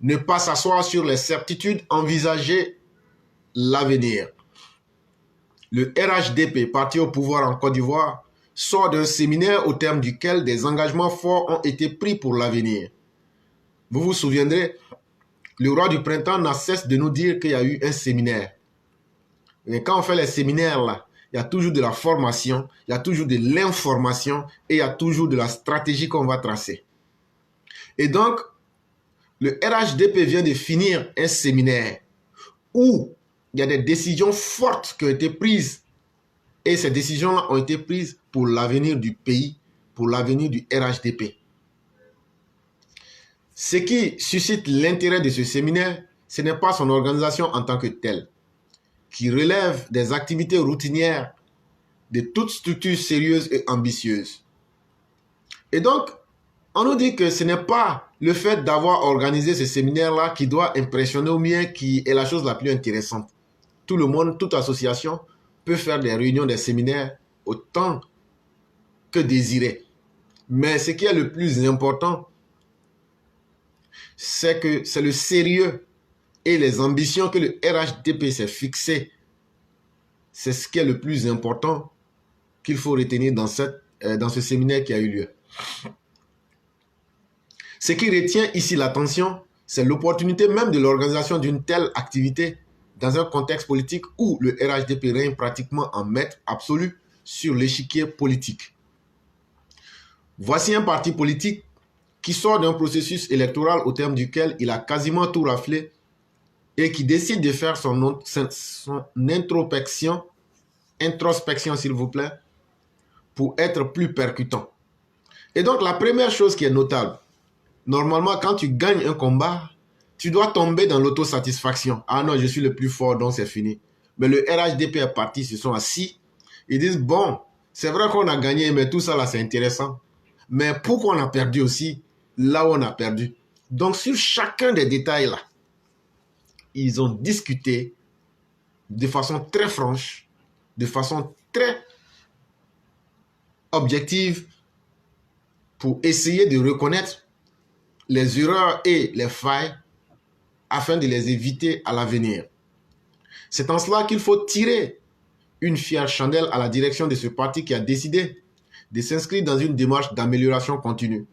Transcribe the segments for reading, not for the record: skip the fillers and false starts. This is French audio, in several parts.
Ne pas s'asseoir sur les certitudes, envisager l'avenir. Le RHDP, parti au pouvoir en Côte d'Ivoire, sort d'un séminaire au terme duquel des engagements forts ont été pris pour l'avenir. Vous vous souviendrez, le roi du printemps n'a cesse de nous dire qu'il y a eu un séminaire. Et quand on fait les séminaires là, il y a toujours de la formation, il y a toujours de l'information et il y a toujours de la stratégie qu'on va tracer. Et donc, le RHDP vient de finir un séminaire où il y a des décisions fortes qui ont été prises. Et ces décisions-là ont été prises pour l'avenir du pays, pour l'avenir du RHDP. Ce qui suscite l'intérêt de ce séminaire, ce n'est pas son organisation en tant que telle, qui relève des activités routinières de toute structure sérieuse et ambitieuse. Et donc, on nous dit que ce n'est pas le fait d'avoir organisé ce séminaire-là qui doit impressionner ou bien qui est la chose la plus intéressante. Tout le monde, toute association peut faire des réunions, des séminaires autant que désiré. Mais ce qui est le plus important, c'est que c'est le sérieux et les ambitions que le RHDP s'est fixé. C'est ce qui est le plus important qu'il faut retenir dans ce séminaire qui a eu lieu. Ce qui retient ici l'attention, c'est l'opportunité même de l'organisation d'une telle activité dans un contexte politique où le RHDP règne pratiquement en maître absolu sur l'échiquier politique. Voici un parti politique qui sort d'un processus électoral au terme duquel il a quasiment tout raflé et qui décide de faire son introspection s'il vous plaît, pour être plus percutant. Et donc la première chose qui est notable, normalement quand tu gagnes un combat, tu dois tomber dans l'autosatisfaction. Ah non, je suis le plus fort, donc c'est fini. Mais le RHDP est parti, ils se sont assis. Ils disent, bon, c'est vrai qu'on a gagné, mais tout ça là, c'est intéressant. Mais pourquoi on a perdu aussi là où on a perdu? Donc sur chacun des détails là, ils ont discuté de façon très franche, de façon très objective pour essayer de reconnaître les erreurs et les failles afin de les éviter à l'avenir. C'est en cela qu'il faut tirer une fière chandelle à la direction de ce parti qui a décidé de s'inscrire dans une démarche d'amélioration continue.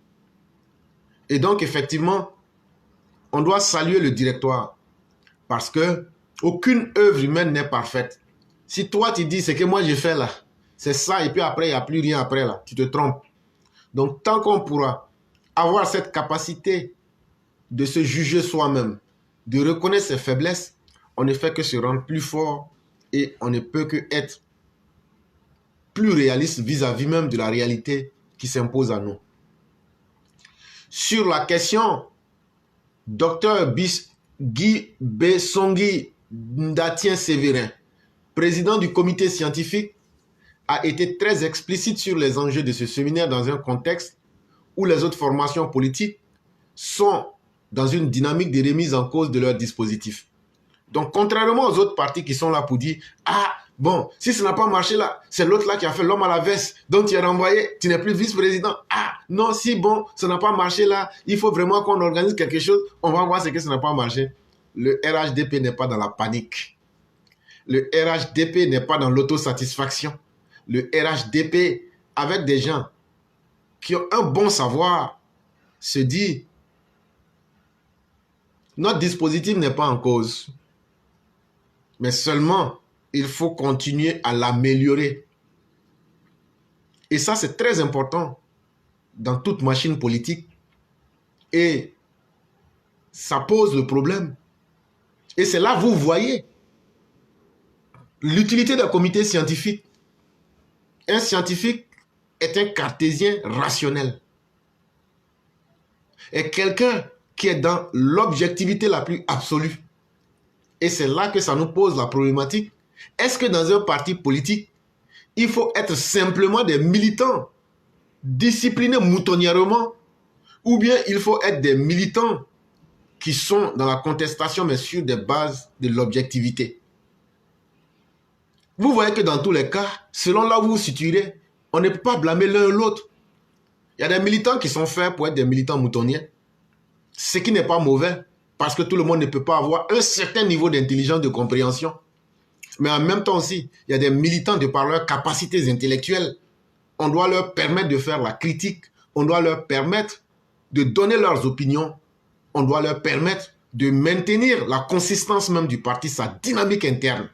Et donc, effectivement, on doit saluer le directoire parce que aucune œuvre humaine n'est parfaite. Si toi, tu dis ce que moi j'ai fait là, c'est ça, et puis après, il n'y a plus rien après là, tu te trompes. Donc, tant qu'on pourra avoir cette capacité de se juger soi-même, de reconnaître ses faiblesses, on ne fait que se rendre plus fort et on ne peut que être plus réaliste vis-à-vis même de la réalité qui s'impose à nous. Sur la question, Dr Guy Bessongui Ndatien Sévérin, président du comité scientifique, a été très explicite sur les enjeux de ce séminaire dans un contexte où les autres formations politiques sont dans une dynamique de remise en cause de leur dispositif. Donc, contrairement aux autres partis qui sont là pour dire « Ah, bon, si ça n'a pas marché là, c'est l'autre là qui a fait l'homme à la veste, donc tu es renvoyé, tu n'es plus vice-président. Ah, non, si bon, ça n'a pas marché là, il faut vraiment qu'on organise quelque chose, on va voir ce que ça n'a pas marché. » Le RHDP n'est pas dans la panique. Le RHDP n'est pas dans l'autosatisfaction. Le RHDP, avec des gens qui ont un bon savoir, se dit « Notre dispositif n'est pas en cause. » Mais seulement, il faut continuer à l'améliorer. Et ça, c'est très important dans toute machine politique. Et ça pose le problème. Et c'est là que vous voyez l'utilité d'un comité scientifique. Un scientifique est un cartésien rationnel. Et quelqu'un qui est dans l'objectivité la plus absolue. Et c'est là que ça nous pose la problématique. Est-ce que dans un parti politique, il faut être simplement des militants disciplinés moutonnièrement, ou bien il faut être des militants qui sont dans la contestation, mais sur des bases de l'objectivité? Vous voyez que dans tous les cas, selon là où vous vous situerez, on ne peut pas blâmer l'un ou l'autre. Il y a des militants qui sont faits pour être des militants moutonniers, ce qui n'est pas mauvais. parce que tout le monde ne peut pas avoir un certain niveau d'intelligence, de compréhension. Mais en même temps aussi, il y a des militants de par leurs capacités intellectuelles. On doit leur permettre de faire la critique, on doit leur permettre de donner leurs opinions, on doit leur permettre de maintenir la consistance même du parti, sa dynamique interne.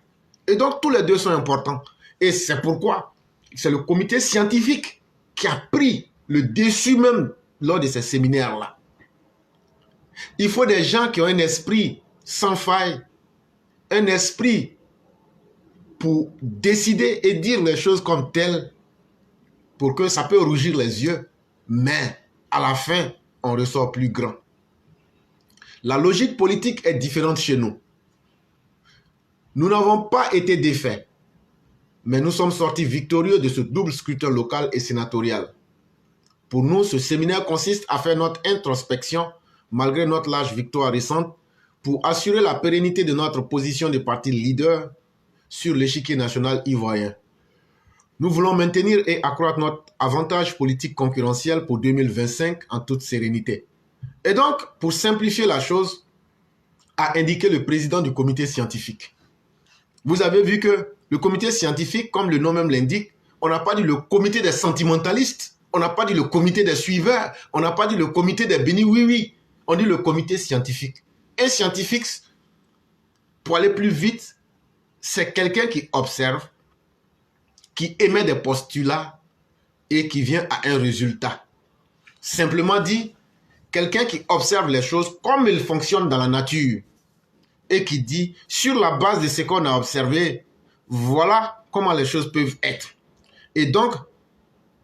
Et donc, tous les deux sont importants. Et c'est pourquoi c'est le comité scientifique qui a pris le dessus même lors de ces séminaires-là. Il faut des gens qui ont un esprit sans faille, un esprit pour décider et dire les choses comme telles, pour que ça peut rougir les yeux, mais à la fin, on ressort plus grand. La logique politique est différente chez nous. Nous n'avons pas été défaits, mais nous sommes sortis victorieux de ce double scrutin local et sénatorial. Pour nous, ce séminaire consiste à faire notre introspection, malgré notre large victoire récente, pour assurer la pérennité de notre position de parti leader sur l'échiquier national ivoirien. Nous voulons maintenir et accroître notre avantage politique concurrentiel pour 2025 en toute sérénité. Et donc, pour simplifier la chose, a indiqué le président du comité scientifique. Vous avez vu que le comité scientifique, comme le nom même l'indique, on n'a pas dit le comité des sentimentalistes, on n'a pas dit le comité des suiveurs, on n'a pas dit le comité des bénis oui-oui, on dit le comité scientifique. Un scientifique, pour aller plus vite, c'est quelqu'un qui observe, qui émet des postulats et qui vient à un résultat. Simplement dit, quelqu'un qui observe les choses comme elles fonctionnent dans la nature et qui dit, sur la base de ce qu'on a observé, voilà comment les choses peuvent être. Et donc,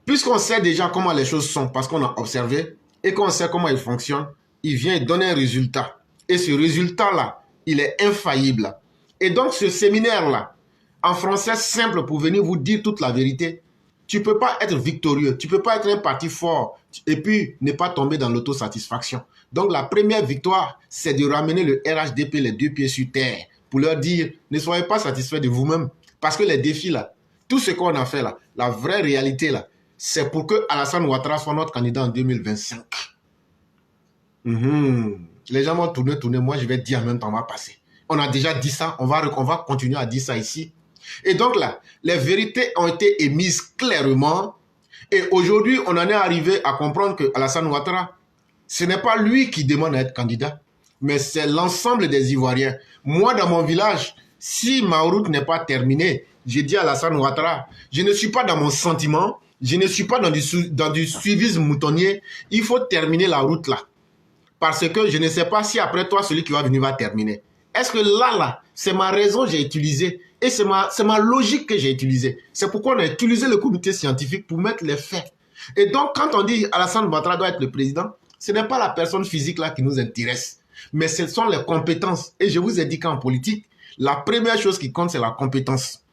puisqu'on sait déjà comment les choses sont parce qu'on a observé et qu'on sait comment elles fonctionnent, il vient donner un résultat. Et ce résultat-là, il est infaillible. Et donc, ce séminaire-là, en français simple pour venir vous dire toute la vérité, tu ne peux pas être victorieux, tu ne peux pas être un parti fort et puis ne pas tomber dans l'autosatisfaction. Donc la première victoire, c'est de ramener le RHDP les deux pieds sur terre pour leur dire, ne soyez pas satisfaits de vous-même. Parce que les défis là, tout ce qu'on a fait là, la vraie réalité là, c'est pour que Alassane Ouattara soit notre candidat en 2025. Les gens vont tourner, moi je vais dire en même temps, on va passer. On a déjà dit ça, on va continuer à dire ça ici. Et donc là, les vérités ont été émises clairement. Et aujourd'hui, on en est arrivé à comprendre que Alassane Ouattara, ce n'est pas lui qui demande à être candidat, mais c'est l'ensemble des Ivoiriens. Moi, dans mon village, si ma route n'est pas terminée, j'ai dit à Alassane Ouattara, je ne suis pas dans mon sentiment, je ne suis pas dans du suivisme moutonnier, il faut terminer la route là. Parce que je ne sais pas si après toi, celui qui va venir va terminer. Est-ce que là, c'est ma raison que j'ai utilisée et c'est ma logique que j'ai utilisée. C'est pourquoi on a utilisé le comité scientifique pour mettre les faits. Et donc, quand on dit Alassane Ouattara doit être le président, ce n'est pas la personne physique là qui nous intéresse, mais ce sont les compétences. Et je vous ai dit qu'en politique, la première chose qui compte, c'est la compétence.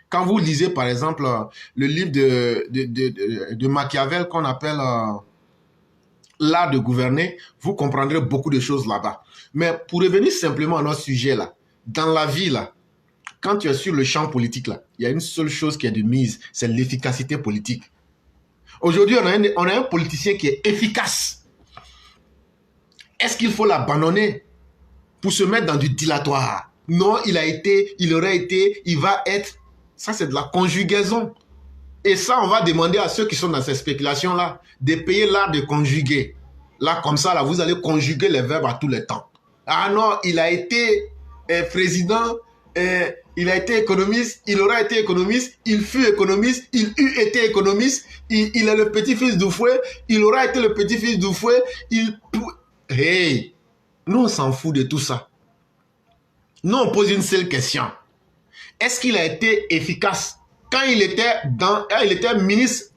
Quand vous lisez, par exemple, le livre de Machiavel qu'on appelle L'art de gouverner, vous comprendrez beaucoup de choses là-bas. Mais pour revenir simplement à notre sujet là, dans la vie là, quand tu es sur le champ politique là, il y a une seule chose qui est de mise, c'est l'efficacité politique. Aujourd'hui, on a un politicien qui est efficace. Est-ce qu'il faut l'abandonner pour se mettre dans du dilatoire? Non, il a été, il aurait été, il va être. Ça, c'est de la conjugaison. Et ça, on va demander à ceux qui sont dans ces spéculations-là de payer l'art de conjuguer. Là, comme ça, là, vous allez conjuguer les verbes à tous les temps. Ah non, il a été président, il a été économiste, il aura été économiste, il fut économiste, il eut été économiste, il est le petit-fils d'Oufoué, il aura été le petit-fils d'Oufoué, Hey, nous, on s'en fout de tout ça. Nous, on pose une seule question. Est-ce qu'il a été efficace quand il était ministre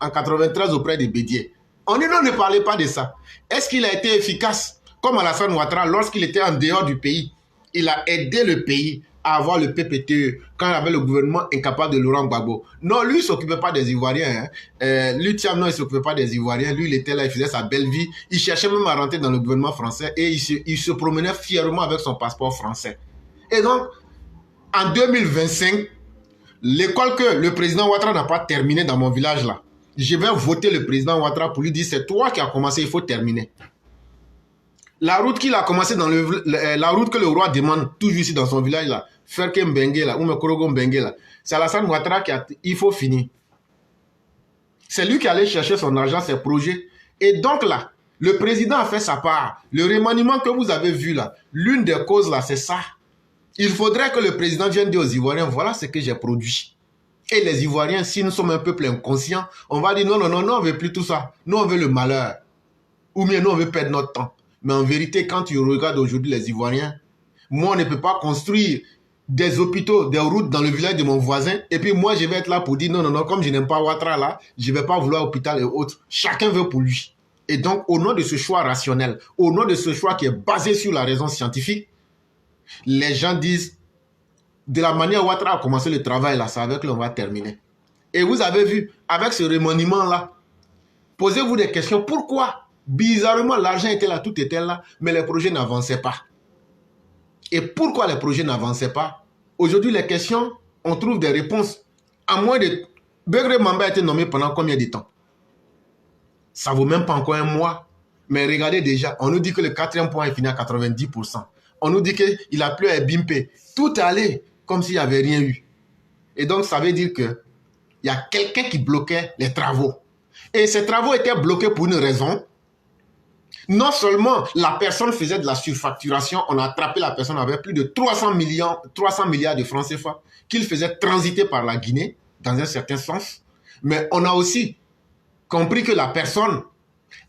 en 93 auprès de Bédier? On ne parlait pas de ça. Est-ce qu'il a été efficace comme Alassane Ouattara lorsqu'il était en dehors du pays? Il a aidé le pays à avoir le PPTE quand il avait le gouvernement incapable de Laurent Gbagbo. Non, lui, il ne s'occupait pas des Ivoiriens. Lui, Thiam, non, il ne s'occupait pas des Ivoiriens. Lui, il était là, il faisait sa belle vie. Il cherchait même à rentrer dans le gouvernement français et il se promenait fièrement avec son passeport français. Et donc, en 2025, l'école que le président Ouattara n'a pas terminée dans mon village là, je vais voter le président Ouattara pour lui dire c'est toi qui as commencé, il faut terminer. La route qu'il a commencé dans la route que le roi demande toujours ici dans son village là, faire Kembengue là, ou Mekorogo Mbengue là, c'est Alassane Ouattara il faut finir. C'est lui qui allait chercher son argent, ses projets. Et donc là, le président a fait sa part. Le remaniement que vous avez vu là, l'une des causes là, c'est ça. Il faudrait que le président vienne dire aux Ivoiriens, voilà ce que j'ai produit. Et les Ivoiriens, si nous sommes un peuple inconscient, on va dire non, non, non, non, on ne veut plus tout ça. Nous, on veut le malheur. Ou bien nous, on veut perdre notre temps. Mais en vérité, quand tu regardes aujourd'hui les Ivoiriens, moi, on ne peut pas construire des hôpitaux, des routes dans le village de mon voisin. Et puis moi, je vais être là pour dire non, non, non, comme je n'aime pas Ouattara là, je ne vais pas vouloir hôpital et autres. Chacun veut pour lui. Et donc, au nom de ce choix rationnel, au nom de ce choix qui est basé sur la raison scientifique, les gens disent, de la manière où Ouattara a commencé le travail là, c'est avec lui on va terminer. Et vous avez vu, avec ce remaniement là, posez-vous des questions. Pourquoi? Bizarrement, l'argent était là, tout était là, mais les projets n'avançaient pas. Et pourquoi les projets n'avançaient pas? Aujourd'hui, les questions, on trouve des réponses. À moins de... Begré Mamba a été nommé pendant combien de temps? Ça ne vaut même pas encore un mois. Mais regardez déjà, on nous dit que le 4e point est fini à 90%. On nous dit qu'il a plu à Bimpe. Tout est allé comme s'il n'y avait rien eu. Et donc, ça veut dire qu'il y a quelqu'un qui bloquait les travaux. Et ces travaux étaient bloqués pour une raison. Non seulement la personne faisait de la surfacturation, on a attrapé la personne avec plus de 300 milliards de francs CFA qu'il faisait transiter par la Guinée, dans un certain sens. Mais on a aussi compris que la personne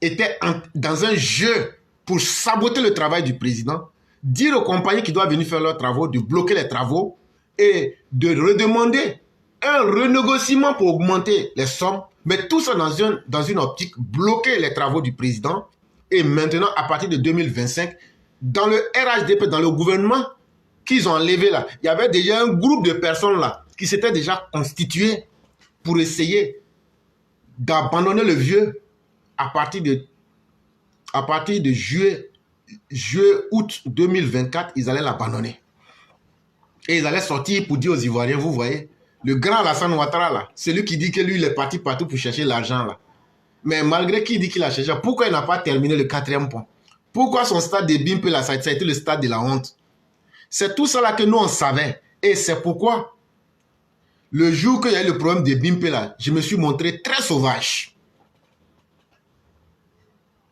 était dans un jeu pour saboter le travail du président, dire aux compagnies qui doivent venir faire leurs travaux de bloquer les travaux et de redemander un renégociement pour augmenter les sommes, mais tout ça dans une optique bloquer les travaux du président. Et maintenant, à partir de 2025, dans le RHDP, dans le gouvernement qu'ils ont enlevé là, il y avait déjà un groupe de personnes là qui s'étaient déjà constituées pour essayer d'abandonner le vieux à partir de août 2024, ils allaient l'abandonner. Et ils allaient sortir pour dire aux Ivoiriens, vous voyez, le grand Alassane Ouattara là, celui qui dit que lui, il est parti partout pour chercher l'argent là. Mais malgré qu'il dit qu'il a cherché, pourquoi il n'a pas terminé le 4e point? Pourquoi son stade de Bimpe là, ça a été le stade de la honte? C'est tout ça là que nous on savait. Et c'est pourquoi, le jour qu'il y a eu le problème de Bimpe là, je me suis montré très sauvage.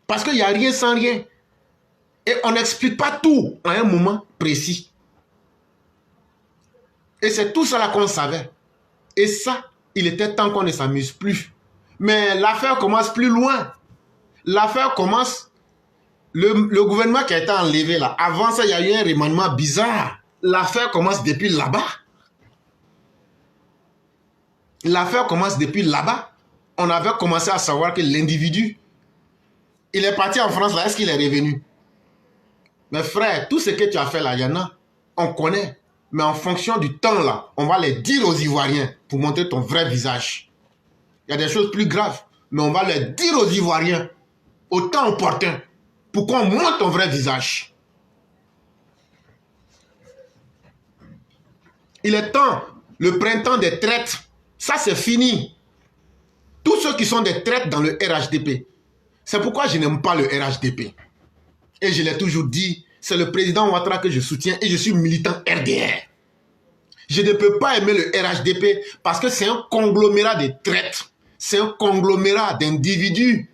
Parce qu'il n'y a rien sans rien. Et on n'explique pas tout à un moment précis. Et c'est tout ça là qu'on savait. Et ça, il était temps qu'on ne s'amuse plus. Mais l'affaire commence plus loin. L'affaire commence... Le gouvernement qui a été enlevé là, avant ça, il y a eu un remaniement bizarre. L'affaire commence depuis là-bas. L'affaire commence depuis là-bas. On avait commencé à savoir que l'individu, il est parti en France là, est-ce qu'il est revenu? Mais frère, tout ce que tu as fait là, il y en a, on connaît. Mais en fonction du temps là, on va les dire aux Ivoiriens pour montrer ton vrai visage. Il y a des choses plus graves, mais on va les dire aux Ivoiriens au temps opportun pour qu'on montre ton vrai visage. Il est temps, le printemps des traites, ça c'est fini. Tous ceux qui sont des traites dans le RHDP, c'est pourquoi je n'aime pas le RHDP. Et je l'ai toujours dit, c'est le président Ouattara que je soutiens et je suis militant RDR. Je ne peux pas aimer le RHDP parce que c'est un conglomérat de traites. C'est un conglomérat d'individus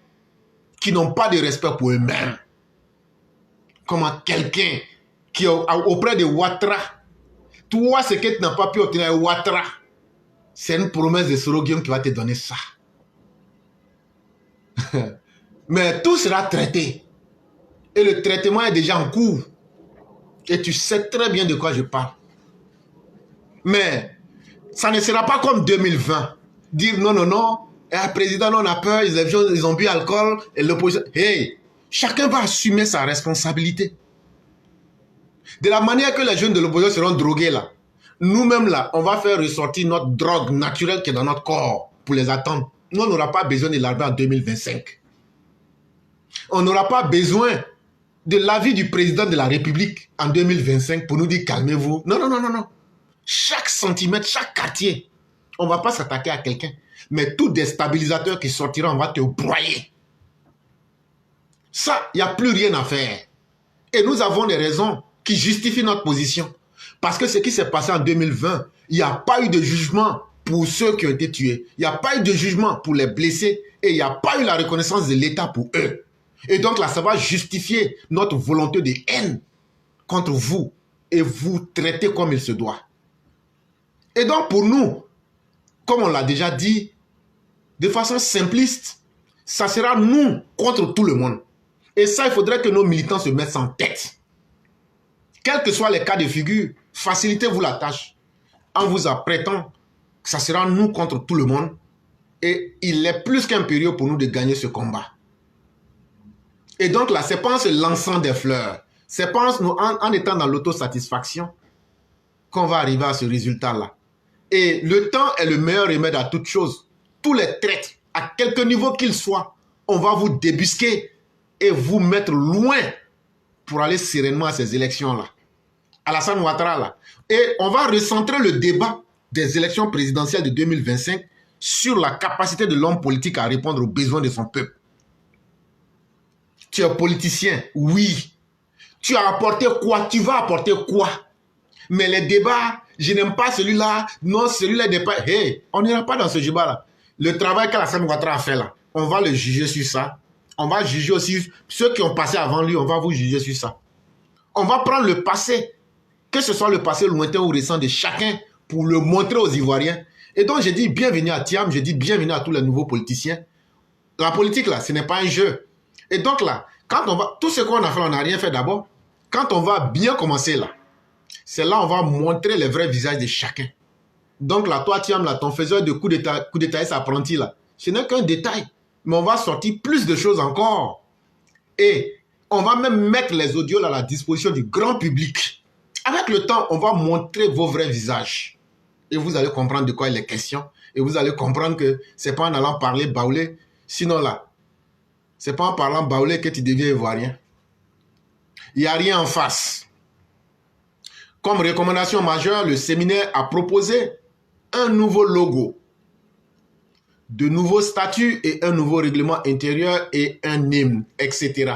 qui n'ont pas de respect pour eux-mêmes. Comment quelqu'un qui est auprès de Ouattara, toi, ce que tu n'as pas pu obtenir avec Ouattara, c'est une promesse de Soroguium qui va te donner ça. Mais tout sera traité. Et le traitement est déjà en cours. Et tu sais très bien de quoi je parle. Mais ça ne sera pas comme 2020. Dire non, non, non. Et le président, on a peur, ils ont bu alcool. Et l'opposition. Hey, chacun va assumer sa responsabilité. De la manière que les jeunes de l'opposition seront drogués là. Nous-mêmes là, on va faire ressortir notre drogue naturelle qui est dans notre corps pour les attendre. Nous, on n'aura pas besoin de l'armée en 2025. On n'aura pas besoin de l'avis du président de la République en 2025 pour nous dire calmez-vous. Non, non, non, non, non. Chaque centimètre, chaque quartier, on ne va pas s'attaquer à quelqu'un. Mais tout déstabilisateur qui sortira, on va te broyer. Ça, il n'y a plus rien à faire. Et nous avons des raisons qui justifient notre position. Parce que ce qui s'est passé en 2020, il n'y a pas eu de jugement pour ceux qui ont été tués. Il n'y a pas eu de jugement pour les blessés. Et il n'y a pas eu la reconnaissance de l'État pour eux. Et donc là, ça va justifier notre volonté de haine contre vous. Et vous traiter comme il se doit. Et donc pour nous, comme on l'a déjà dit, de façon simpliste, ça sera nous contre tout le monde. Et ça, il faudrait que nos militants se mettent en tête. Quels que soient les cas de figure, facilitez-vous la tâche en vous apprêtant que ça sera nous contre tout le monde. Et il est plus qu'impérieux pour nous de gagner ce combat. Et donc là, c'est pas en se lançant des fleurs, c'est pas en étant dans l'autosatisfaction qu'on va arriver à ce résultat-là. Et le temps est le meilleur remède à toute chose. Tous les traîtres, à quelque niveau qu'ils soient, on va vous débusquer et vous mettre loin pour aller sereinement à ces élections-là. Alassane Ouattara, là. Et on va recentrer le débat des élections présidentielles de 2025 sur la capacité de l'homme politique à répondre aux besoins de son peuple. Tu es politicien, oui. Tu as apporté quoi? Tu vas apporter quoi? Mais les débats, je n'aime pas celui-là, non, celui-là n'est pas... Hey, on n'ira pas dans ce débat-là. Le travail qu'Alassane Ouattara a fait là, on va le juger sur ça. On va juger aussi ceux qui ont passé avant lui, on va vous juger sur ça. On va prendre le passé, que ce soit le passé lointain ou récent de chacun, pour le montrer aux Ivoiriens. Et donc, je dis bienvenue à Thiam, je dis bienvenue à tous les nouveaux politiciens. La politique, là, ce n'est pas un jeu. Et donc, là, quand on va... Tout ce qu'on a fait, on n'a rien fait d'abord. Quand on va bien commencer, là, c'est là on va montrer les vrais visages de chacun. Donc, là, toi, Thiam, là, ton faiseur de coup d'état apprenti, là, ce n'est qu'un détail. Mais on va sortir plus de choses encore. Et on va même mettre les audios là, à la disposition du grand public. Avec le temps, on va montrer vos vrais visages. Et vous allez comprendre de quoi il est question. Et vous allez comprendre que ce n'est pas en allant parler baoulé. Sinon là, ce n'est pas en parlant baoulé que tu deviens ivoirien. Il n'y a rien en face. Comme recommandation majeure, le séminaire a proposé un nouveau logo, de nouveaux statuts et un nouveau règlement intérieur et un hymne, etc.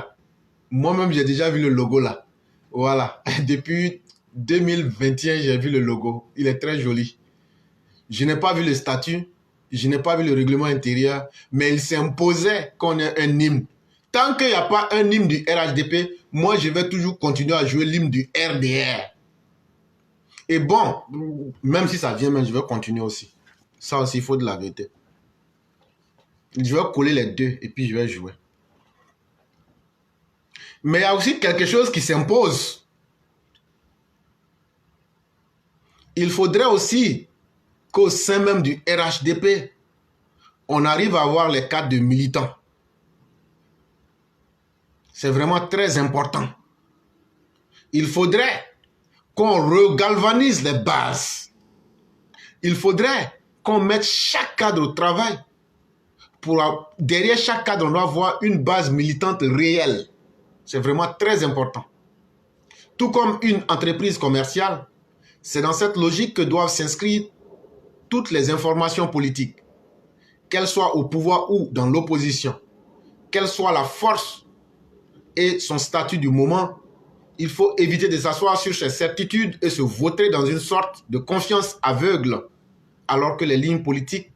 Moi-même, j'ai déjà vu le logo là. Voilà. Depuis 2021, j'ai vu le logo. Il est très joli. Je n'ai pas vu le statut, je n'ai pas vu le règlement intérieur, mais il s'imposait qu'on ait un hymne. Tant qu'il n'y a pas un hymne du RHDP, moi, je vais toujours continuer à jouer l'hymne du RDR. Et bon, même si ça vient, je vais continuer aussi. Ça aussi, il faut de la vérité. Je vais coller les deux et puis je vais jouer. Mais il y a aussi quelque chose qui s'impose. Il faudrait aussi qu'au sein même du RHDP, on arrive à avoir les cadres de militants. C'est vraiment très important. Il faudrait qu'on regalvanise les bases. Il faudrait qu'on mette chaque cadre au travail. Derrière chaque cadre, on doit avoir une base militante réelle. C'est vraiment très important. Tout comme une entreprise commerciale, c'est dans cette logique que doivent s'inscrire toutes les informations politiques, qu'elles soient au pouvoir ou dans l'opposition, quelle soit la force et son statut du moment. Il faut éviter de s'asseoir sur ses certitudes et se vautrer dans une sorte de confiance aveugle, alors que les lignes politiques,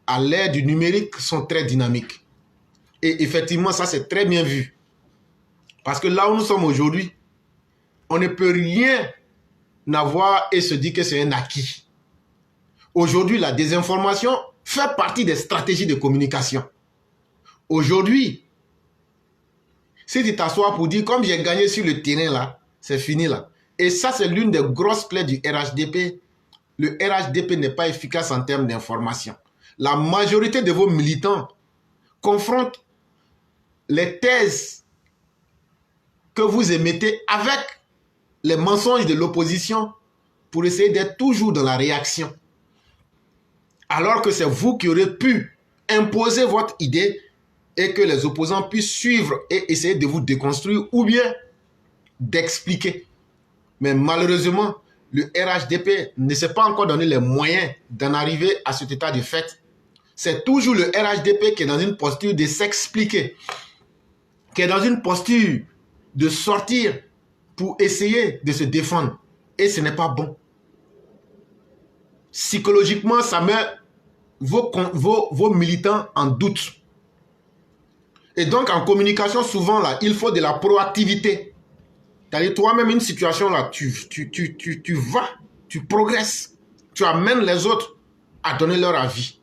à l'ère du numérique, sont très dynamiques. Et effectivement, ça c'est très bien vu. Parce que là où nous sommes aujourd'hui, on ne peut rien avoir et se dire que c'est un acquis. Aujourd'hui, la désinformation fait partie des stratégies de communication. Aujourd'hui, si tu t'assois pour dire, comme j'ai gagné sur le terrain là, c'est fini là. Et ça, c'est l'une des grosses plaies du RHDP. Le RHDP n'est pas efficace en termes d'information. La majorité de vos militants confrontent les thèses que vous émettez avec les mensonges de l'opposition pour essayer d'être toujours dans la réaction. Alors que c'est vous qui aurez pu imposer votre idée et que les opposants puissent suivre et essayer de vous déconstruire ou bien d'expliquer. Mais malheureusement, le RHDP ne s'est pas encore donné les moyens d'en arriver à cet état de fait. C'est toujours le RHDP qui est dans une posture de s'expliquer, qui est dans une posture de sortir pour essayer de se défendre. Et ce n'est pas bon. Psychologiquement, ça met vos militants en doute. Et donc, en communication, souvent, là, il faut de la proactivité. C'est-à-dire, toi-même, une situation, là, tu vas, tu progresses. Tu amènes les autres à donner leur avis.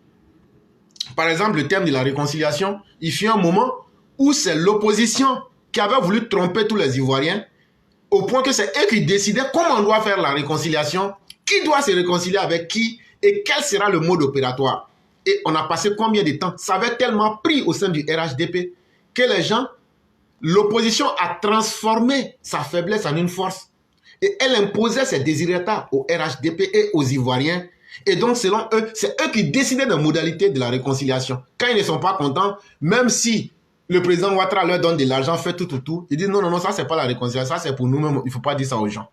Par exemple, le thème de la réconciliation, il fut un moment où c'est l'opposition qui avait voulu tromper tous les Ivoiriens, au point que c'est eux qui décidaient comment on doit faire la réconciliation, qui doit se réconcilier avec qui, et quel sera le mode opératoire. Et on a passé combien de temps? Ça avait tellement pris au sein du RHDP que les gens, l'opposition a transformé sa faiblesse en une force. Et elle imposait ses désirata au RHDP et aux Ivoiriens. Et donc, selon eux, c'est eux qui décidaient des modalités de la réconciliation. Quand ils ne sont pas contents, même si le président Ouattara leur donne de l'argent, fait tout, ils disent non, non, non, ça, c'est pas la réconciliation, ça, c'est pour nous-mêmes, il ne faut pas dire ça aux gens.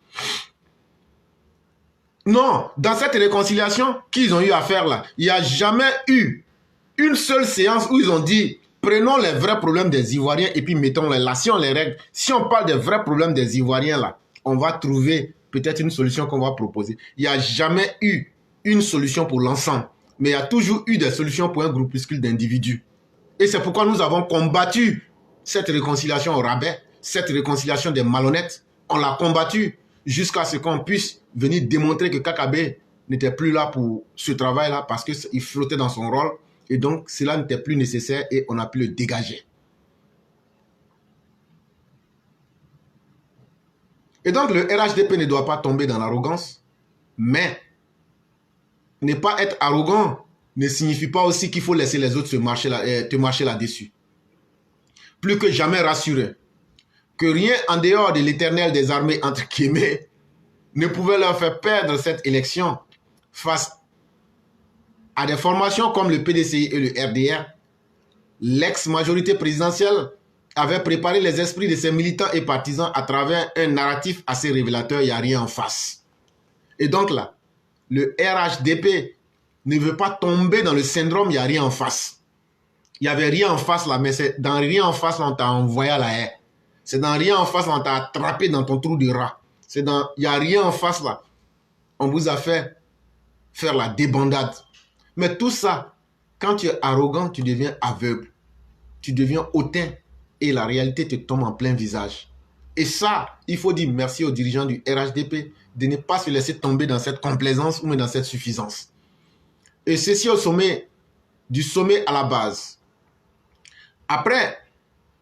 Non, dans cette réconciliation qu'ils ont eu à faire là, il n'y a jamais eu une seule séance où ils ont dit prenons les vrais problèmes des Ivoiriens et puis mettons-les là. Si on les règle, si on parle des vrais problèmes des Ivoiriens là, on va trouver peut-être une solution qu'on va proposer. Il n'y a jamais eu une solution pour l'ensemble, mais il y a toujours eu des solutions pour un groupuscule d'individus. Et c'est pourquoi nous avons combattu cette réconciliation au rabais, cette réconciliation des malhonnêtes. On l'a combattu jusqu'à ce qu'on puisse venir démontrer que Kakabe n'était plus là pour ce travail-là parce qu'il flottait dans son rôle. Et donc, cela n'était plus nécessaire et on a pu le dégager. Et donc, le RHDP ne doit pas tomber dans l'arrogance, mais ne pas être arrogant ne signifie pas aussi qu'il faut laisser les autres te marcher là-dessus. Plus que jamais rassuré que rien en dehors de l'éternel des armées, entre guillemets, ne pouvait leur faire perdre cette élection face à des formations comme le PDCI et le RDR. L'ex-majorité présidentielle avait préparé les esprits de ses militants et partisans à travers un narratif assez révélateur, il n'y a rien en face. Et donc là, le RHDP ne veut pas tomber dans le syndrome, il n'y a rien en face. Il n'y avait rien en face là, mais c'est dans rien en face là, on t'a envoyé à la haie. C'est dans rien en face là, on t'a attrapé dans ton trou de rat. C'est dans, il n'y a rien en face là, on vous a fait faire la débandade. Mais tout ça, quand tu es arrogant, tu deviens aveugle. Tu deviens hautain et la réalité te tombe en plein visage. Et ça, il faut dire merci aux dirigeants du RHDP de ne pas se laisser tomber dans cette complaisance ou même dans cette suffisance. Et ceci au sommet, du sommet à la base. Après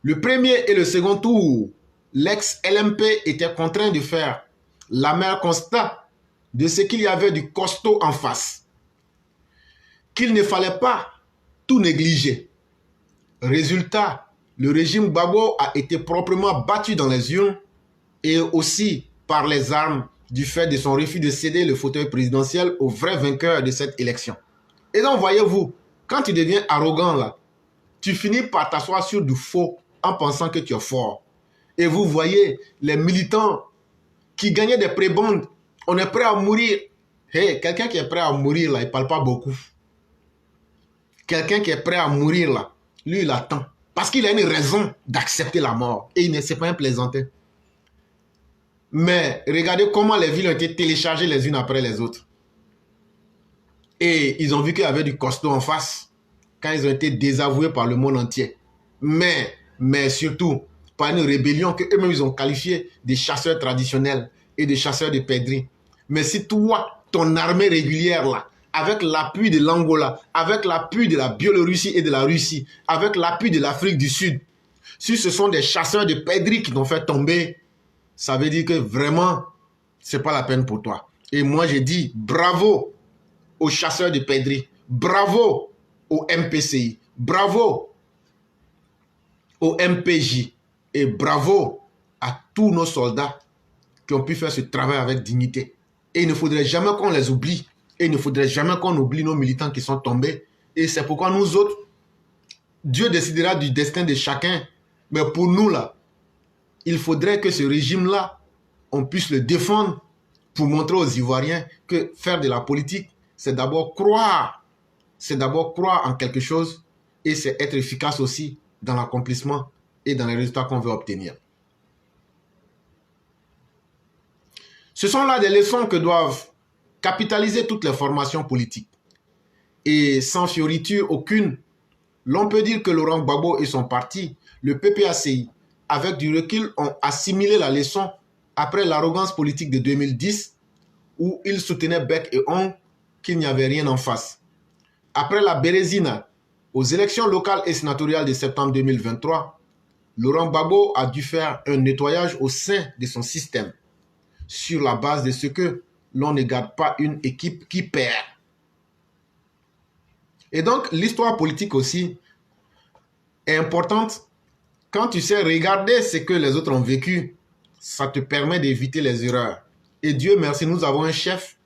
le premier et le second tour, l'ex-LMP était contraint de faire l'amer constat de ce qu'il y avait du costaud en face. Qu'il ne fallait pas tout négliger. Résultat, le régime Gbagbo a été proprement battu dans les urnes et aussi par les armes du fait de son refus de céder le fauteuil présidentiel au vrai vainqueur de cette élection. Et donc, voyez-vous, quand tu deviens arrogant là, tu finis par t'asseoir sur du faux en pensant que tu es fort. Et vous voyez les militants qui gagnaient des prébendes, on est prêt à mourir. Hey, quelqu'un qui est prêt à mourir là, il ne parle pas beaucoup. Quelqu'un qui est prêt à mourir là, lui il attend. Parce qu'il a une raison d'accepter la mort. Et il ne sait pas un plaisantin. Mais regardez comment les villes ont été téléchargées les unes après les autres. Et ils ont vu qu'il y avait du costaud en face. Quand ils ont été désavoués par le monde entier. Mais surtout, par une rébellion qu'eux-mêmes ils ont qualifiée des chasseurs traditionnels et des chasseurs de pèlerins. Mais si toi, ton armée régulière là, avec l'appui de l'Angola, avec l'appui de la Biélorussie et de la Russie, avec l'appui de l'Afrique du Sud, si ce sont des chasseurs de pèlerins qui t'ont fait tomber, ça veut dire que vraiment, ce n'est pas la peine pour toi. Et moi, j'ai dit bravo aux chasseurs de pèlerins, bravo au MPCI, bravo au MPJ et bravo à tous nos soldats qui ont pu faire ce travail avec dignité. Et il ne faudrait jamais qu'on les oublie. Et il ne faudrait jamais qu'on oublie nos militants qui sont tombés. Et c'est pourquoi nous autres, Dieu décidera du destin de chacun. Mais pour nous là, il faudrait que ce régime-là, on puisse le défendre pour montrer aux Ivoiriens que faire de la politique, c'est d'abord croire. C'est d'abord croire en quelque chose et c'est être efficace aussi dans l'accomplissement et dans les résultats qu'on veut obtenir. Ce sont là des leçons que doivent capitaliser toutes les formations politiques. Et sans fioriture aucune, l'on peut dire que Laurent Gbagbo et son parti, le PPACI, avec du recul, ont assimilé la leçon après l'arrogance politique de 2010 où ils soutenaient bec et ongle qu'il n'y avait rien en face. Après la Bérésina, aux élections locales et sénatoriales de septembre 2023, Laurent Gbagbo a dû faire un nettoyage au sein de son système sur la base de ce que l'on ne garde pas une équipe qui perd. Et donc, l'histoire politique aussi est importante. Quand tu sais regarder ce que les autres ont vécu, ça te permet d'éviter les erreurs. Et Dieu merci, nous avons un chef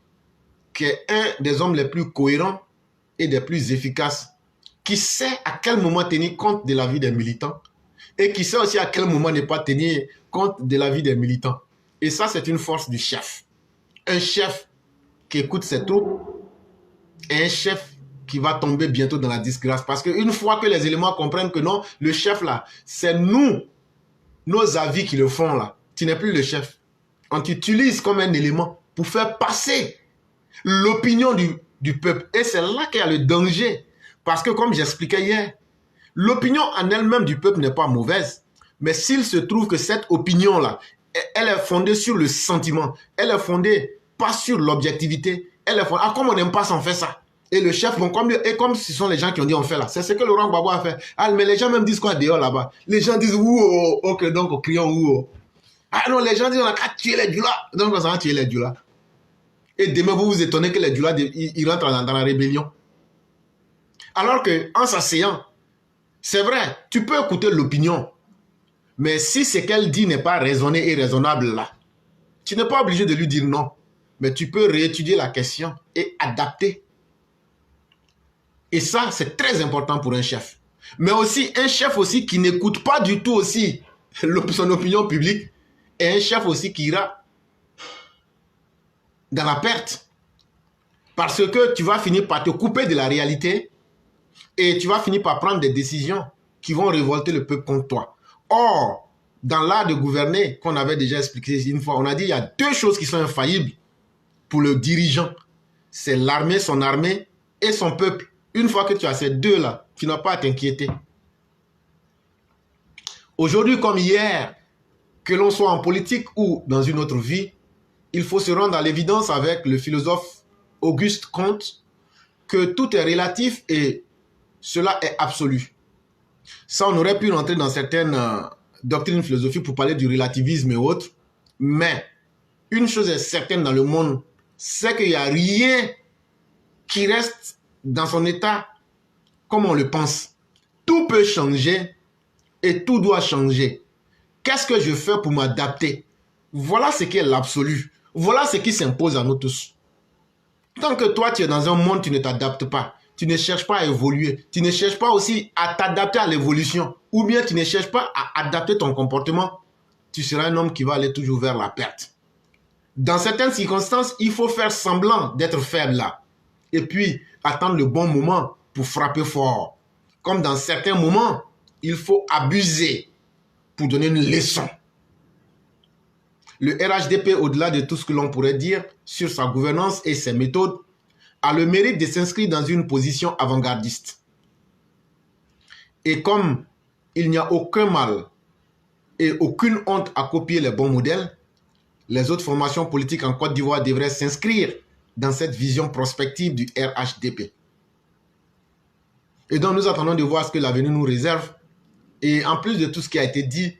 qui est un des hommes les plus cohérents et des plus efficaces, qui sait à quel moment tenir compte de la vie des militants et qui sait aussi à quel moment ne pas tenir compte de la vie des militants. Et ça, c'est une force du chef. Un chef qui écoute ses troupes et un chef qui va tomber bientôt dans la disgrâce. Parce qu'une fois que les éléments comprennent que non, le chef là, c'est nous, nos avis qui le font là. Tu n'es plus le chef. On t'utilise comme un élément pour faire passer l'opinion du peuple. Et c'est là qu'il y a le danger. Parce que comme j'expliquais hier, l'opinion en elle-même du peuple n'est pas mauvaise. Mais s'il se trouve que cette opinion-là, elle est fondée sur le sentiment, elle est fondée pas sur l'objectivité, elle est fondée, ah comme on n'aime pas s'en fait ça. Et le chef, bon, comme ce sont les gens qui ont dit on fait là, c'est ce que Laurent Gbagbo a fait. Ah, mais les gens même disent quoi dehors là-bas? Les gens disent ouh, ok, donc crions ouh. Ah non, les gens disent on a qu'à tuer les Dioula, donc on va tuer les Dioula. Et demain vous vous étonnez que les Dioula, ils rentrent dans la rébellion. Alors qu'en s'asseyant, c'est vrai, tu peux écouter l'opinion, mais si ce qu'elle dit n'est pas raisonné et raisonnable là, tu n'es pas obligé de lui dire non, mais tu peux réétudier la question et adapter. Et ça, c'est très important pour un chef. Mais aussi, un chef aussi qui n'écoute pas du tout aussi son opinion publique, et un chef aussi qui ira dans la perte. Parce que tu vas finir par te couper de la réalité et tu vas finir par prendre des décisions qui vont révolter le peuple contre toi. Or, dans l'art de gouverner, qu'on avait déjà expliqué une fois, on a dit qu'il y a deux choses qui sont infaillibles pour le dirigeant. C'est l'armée, son armée et son peuple. Une fois que tu as ces deux-là, tu n'as pas à t'inquiéter. Aujourd'hui comme hier, que l'on soit en politique ou dans une autre vie, il faut se rendre à l'évidence avec le philosophe Auguste Comte que tout est relatif et cela est absolu. Ça, on aurait pu rentrer dans certaines doctrines philosophiques pour parler du relativisme et autres, mais une chose est certaine dans le monde, c'est qu'il n'y a rien qui reste dans son état comme on le pense. Tout peut changer et tout doit changer. Qu'est-ce que je fais pour m'adapter? Voilà ce qui est l'absolu. Voilà ce qui s'impose à nous tous. Tant que toi, tu es dans un monde, tu ne t'adaptes pas. Tu ne cherches pas à évoluer. Tu ne cherches pas aussi à t'adapter à l'évolution. Ou bien tu ne cherches pas à adapter ton comportement. Tu seras un homme qui va aller toujours vers la perte. Dans certaines circonstances, il faut faire semblant d'être faible là. Et puis, attendre le bon moment pour frapper fort. Comme dans certains moments, il faut abuser pour donner une leçon. Le RHDP, au-delà de tout ce que l'on pourrait dire sur sa gouvernance et ses méthodes, a le mérite de s'inscrire dans une position avant-gardiste. Et comme il n'y a aucun mal et aucune honte à copier les bons modèles, les autres formations politiques en Côte d'Ivoire devraient s'inscrire dans cette vision prospective du RHDP. Et donc nous attendons de voir ce que l'avenir nous réserve. Et en plus de tout ce qui a été dit,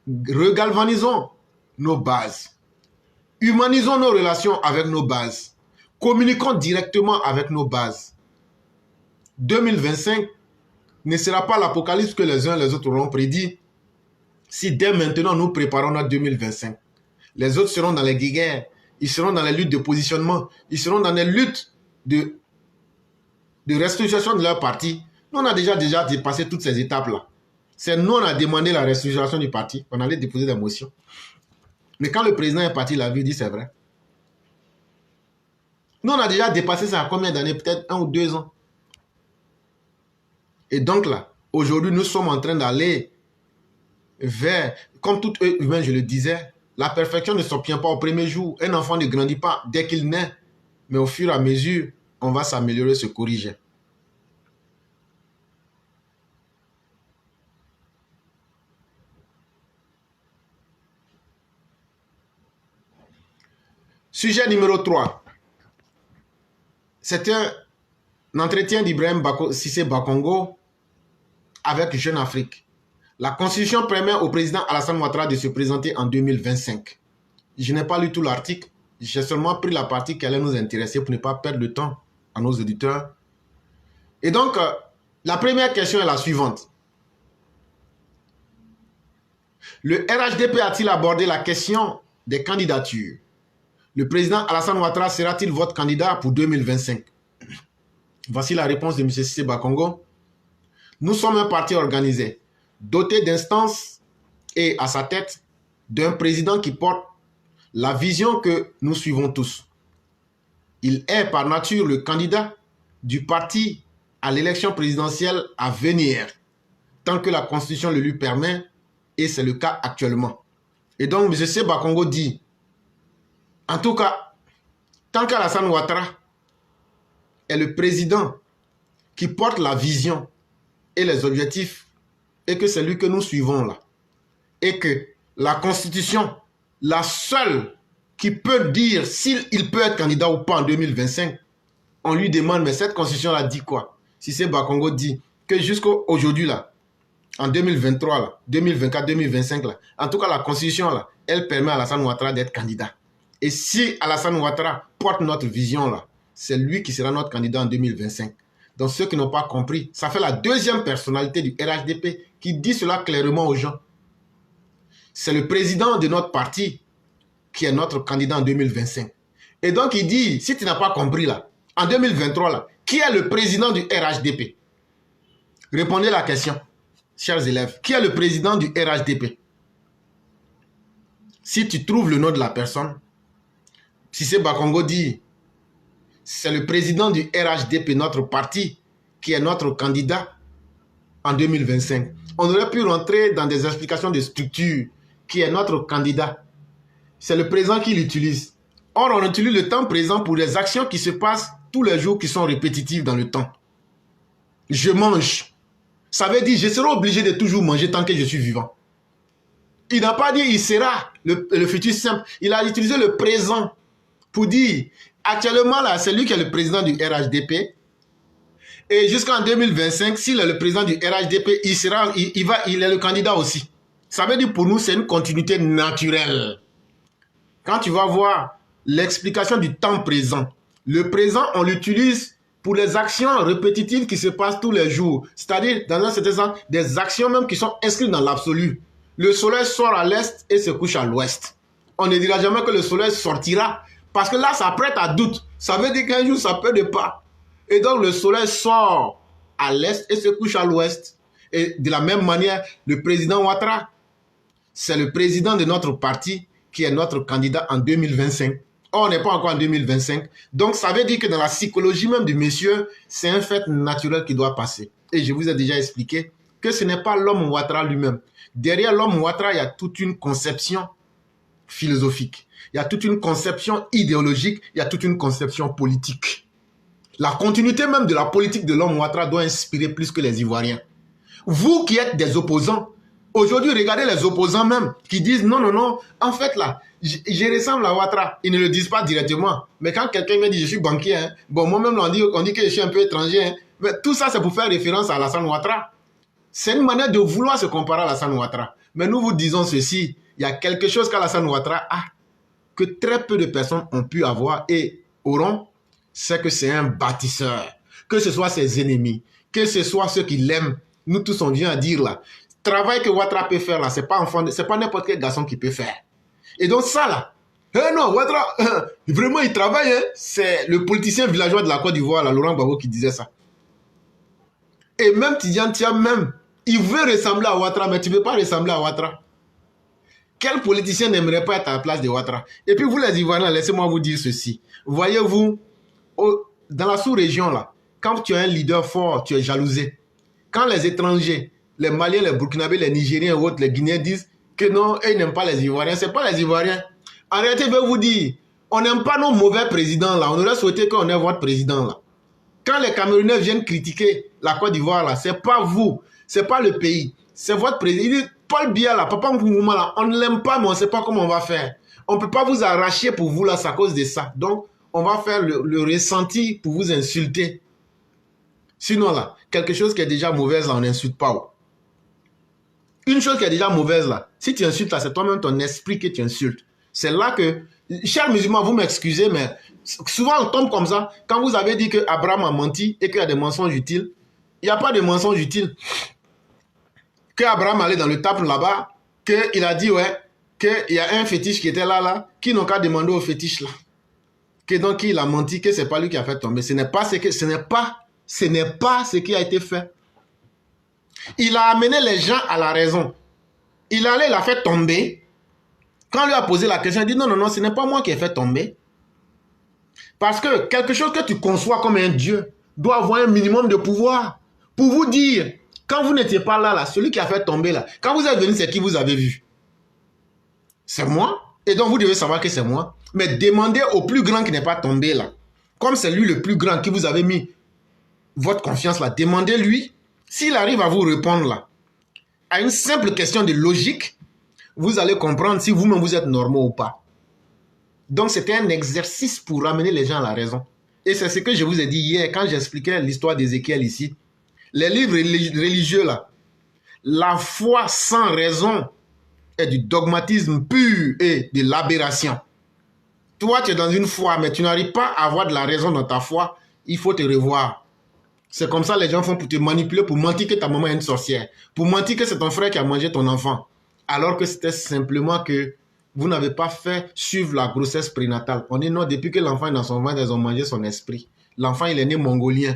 regalvanisons nos bases. Humanisons nos relations avec nos bases. Communiquons directement avec nos bases. 2025 ne sera pas l'apocalypse que les uns et les autres auront prédit si dès maintenant nous préparons notre 2025. Les autres seront dans les guerres, ils seront dans les luttes de positionnement, ils seront dans les luttes de restructuration de leur parti. Nous, on a déjà dépassé toutes ces étapes-là. C'est nous, on a demandé la restructuration du parti, on allait déposer des motions. Mais quand le président est parti, il avait dit c'est vrai. Nous, on a déjà dépassé ça à combien d'années? Peut-être 1 ou 2 ans. Et donc là, aujourd'hui, nous sommes en train d'aller vers, comme tout humain, je le disais, La perfection ne s'obtient pas au premier jour. Un enfant ne grandit pas dès qu'il naît. Mais au fur et à mesure, on va s'améliorer, se corriger. Sujet numéro 3. C'est un entretien d'Ibrahim Cissé Bakongo avec Jeune Afrique. La Constitution permet au président Alassane Ouattara de se présenter en 2025. Je n'ai pas lu tout l'article. J'ai seulement pris la partie qui allait nous intéresser pour ne pas perdre de temps à nos auditeurs. Et donc, la première question est la suivante. Le RHDP a-t-il abordé la question des candidatures? Le président Alassane Ouattara sera-t-il votre candidat pour 2025? Voici la réponse de M. Cissé Bakongo. Nous sommes un parti organisé, doté d'instances et à sa tête d'un président qui porte la vision que nous suivons tous. Il est par nature le candidat du parti à l'élection présidentielle à venir, tant que la Constitution le lui permet, et c'est le cas actuellement. Et donc, M. Cissé Bakongo dit, en tout cas, tant qu'Alassane Ouattara est le président qui porte la vision et les objectifs, et que c'est lui que nous suivons là, et que la Constitution, la seule qui peut dire s'il peut être candidat ou pas en 2025, on lui demande, mais cette Constitution-là dit quoi? Cissé Bakongo dit que jusqu'aujourd'hui là, en 2023 là, 2024, 2025 là, en tout cas la Constitution là, elle permet à Alassane Ouattara d'être candidat. Et si Alassane Ouattara porte notre vision là, c'est lui qui sera notre candidat en 2025. Donc ceux qui n'ont pas compris, ça fait la deuxième personnalité du RHDP qui dit cela clairement aux gens. C'est le président de notre parti qui est notre candidat en 2025. Et donc il dit, si tu n'as pas compris là, en 2023 là, qui est le président du RHDP? Répondez à la question, chers élèves. Qui est le président du RHDP? Si tu trouves le nom de la personne, Cissé Bakongo dit, c'est le président du RHDP, notre parti, qui est notre candidat en 2025. On aurait pu rentrer dans des explications de structure, qui est notre candidat. C'est le présent qui l'utilise. Or, on utilise le temps présent pour les actions qui se passent tous les jours, qui sont répétitives dans le temps. Je mange. Ça veut dire, je serai obligé de toujours manger tant que je suis vivant. Il n'a pas dit, il sera le futur simple. Il a utilisé le présent pour dire, actuellement, là, c'est lui qui est le président du RHDP. Et jusqu'en 2025, s'il est le président du RHDP, il est le candidat aussi. Ça veut dire pour nous, c'est une continuité naturelle. Quand tu vas voir l'explication du temps présent, le présent, on l'utilise pour les actions répétitives qui se passent tous les jours. C'est-à-dire, dans un certain sens, des actions même qui sont inscrites dans l'absolu. Le soleil sort à l'est et se couche à l'ouest. On ne dira jamais que le soleil sortira. Parce que là, ça prête à doute. Ça veut dire qu'un jour, ça peut ne pas. Et donc, le soleil sort à l'est et se couche à l'ouest. Et de la même manière, le président Ouattara, c'est le président de notre parti qui est notre candidat en 2025. Or, on n'est pas encore en 2025. Donc, ça veut dire que dans la psychologie même du monsieur, c'est un fait naturel qui doit passer. Et je vous ai déjà expliqué que ce n'est pas l'homme Ouattara lui-même. Derrière l'homme Ouattara, il y a toute une conception philosophique. Il y a toute une conception idéologique. Il y a toute une conception politique. La continuité même de la politique de l'homme Ouattara doit inspirer plus que les Ivoiriens. Vous qui êtes des opposants, aujourd'hui, regardez les opposants même qui disent non, non, non, en fait là, je ressemble à Ouattara. Ils ne le disent pas directement. Mais quand quelqu'un me dit je suis banquier, hein, bon, moi-même on dit que je suis un peu étranger, hein, mais tout ça c'est pour faire référence à Alassane Ouattara. C'est une manière de vouloir se comparer à Alassane Ouattara. Mais nous vous disons ceci, il y a quelque chose qu'Alassane Ouattara a, que très peu de personnes ont pu avoir et auront, c'est que c'est un bâtisseur. Que ce soit ses ennemis, que ce soit ceux qui l'aiment, nous tous on vient à dire là, travail que Ouattara peut faire là, c'est pas n'importe quel garçon qui peut faire. Et donc ça là, non, Ouattara, vraiment il travaille, hein? C'est le politicien villageois de la Côte d'Ivoire, Laurent Gbagbo, qui disait ça. Et même Tidjane Thiam, même, il veut ressembler à Ouattara, mais tu ne peux pas ressembler à Ouattara. Quel politicien n'aimerait pas être à la place de Ouattara? Et puis vous les Ivoiriens, laissez-moi vous dire ceci. Voyez-vous, dans la sous-région là, quand tu as un leader fort, tu es jalousé. Quand les étrangers, les Maliens, les Burkinabés, les Nigériens et autres, les Guinéens disent que non, ils n'aiment pas les Ivoiriens. Ce n'est pas les Ivoiriens. En réalité, je vais vous dire, on n'aime pas nos mauvais présidents là. On aurait souhaité qu'on ait votre président là. Quand les Camerounais viennent critiquer la Côte d'Ivoire là, ce n'est pas vous, ce n'est pas le pays, c'est votre président. Il dit, Paul Biya là, Papa Nkoumouma là, on ne l'aime pas, mais on ne sait pas comment on va faire. On ne peut pas vous arracher pour vous là, c'est à cause de ça. Donc, on va faire le ressenti pour vous insulter. Sinon là, quelque chose qui est déjà mauvaise là, on n'insulte pas. Une chose qui est déjà mauvaise là, si tu insultes là, c'est toi-même ton esprit que tu insultes. C'est là que, chers musulmans, vous m'excusez, mais souvent on tombe comme ça. Quand vous avez dit que Abraham a menti et qu'il y a des mensonges utiles, il n'y a pas de mensonges utiles. Que Abraham allait dans le temple là-bas, qu'il a dit, ouais, qu'il y a un fétiche qui était là, qui n'ont qu'à demander au fétiche là. Que donc il a menti, que ce n'est pas lui qui a fait tomber. Ce n'est pas ce qui a été fait. Il a amené les gens à la raison. Il a fait tomber. Quand on lui a posé la question, il dit non, ce n'est pas moi qui ai fait tomber. Parce que quelque chose que tu conçois comme un Dieu doit avoir un minimum de pouvoir. Pour vous dire, quand vous n'étiez pas là, celui qui a fait tomber là, quand vous êtes venu, c'est qui vous avez vu? C'est moi. Et donc vous devez savoir que c'est moi. Mais demandez au plus grand qui n'est pas tombé là. Comme c'est lui le plus grand qui vous avait mis votre confiance là, demandez-lui s'il arrive à vous répondre là. À une simple question de logique, vous allez comprendre si vous-même vous êtes normaux ou pas. Donc c'était un exercice pour ramener les gens à la raison. Et c'est ce que je vous ai dit hier quand j'expliquais l'histoire d'Ézéchiel ici. Les livres religieux là, la foi sans raison est du dogmatisme pur et de l'aberration. Toi, tu es dans une foi, mais tu n'arrives pas à avoir de la raison dans ta foi, il faut te revoir. C'est comme ça les gens font pour te manipuler, pour mentir que ta maman est une sorcière, pour mentir que c'est ton frère qui a mangé ton enfant, alors que c'était simplement que vous n'avez pas fait suivre la grossesse prénatale. On dit non, depuis que l'enfant est dans son ventre, ils ont mangé son esprit. L'enfant, il est né mongolien,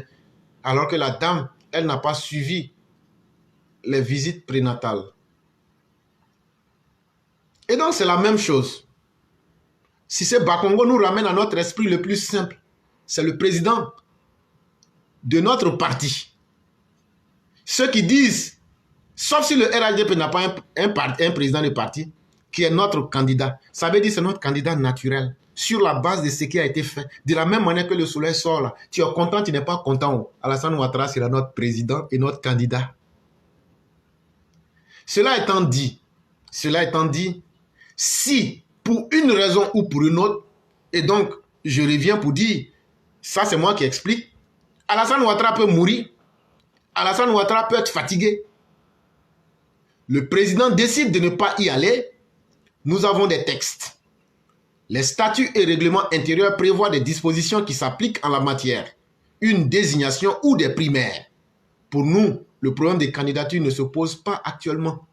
alors que la dame, elle n'a pas suivi les visites prénatales. Et donc, c'est la même chose. Si ce Bakongo nous ramène à notre esprit le plus simple, c'est le président de notre parti. Ceux qui disent, sauf si le RHDP n'a pas un président de parti, qui est notre candidat, ça veut dire que c'est notre candidat naturel, sur la base de ce qui a été fait. De la même manière que le soleil sort là, tu es content, tu n'es pas content. Alassane Ouattara sera notre président et notre candidat. Cela étant dit, si pour une raison ou pour une autre, et donc je reviens pour dire, ça c'est moi qui explique, Alassane Ouattara peut mourir, Alassane Ouattara peut être fatigué. Le président décide de ne pas y aller, nous avons des textes. Les statuts et règlements intérieurs prévoient des dispositions qui s'appliquent en la matière, une désignation ou des primaires. Pour nous, le problème des candidatures ne se pose pas actuellement.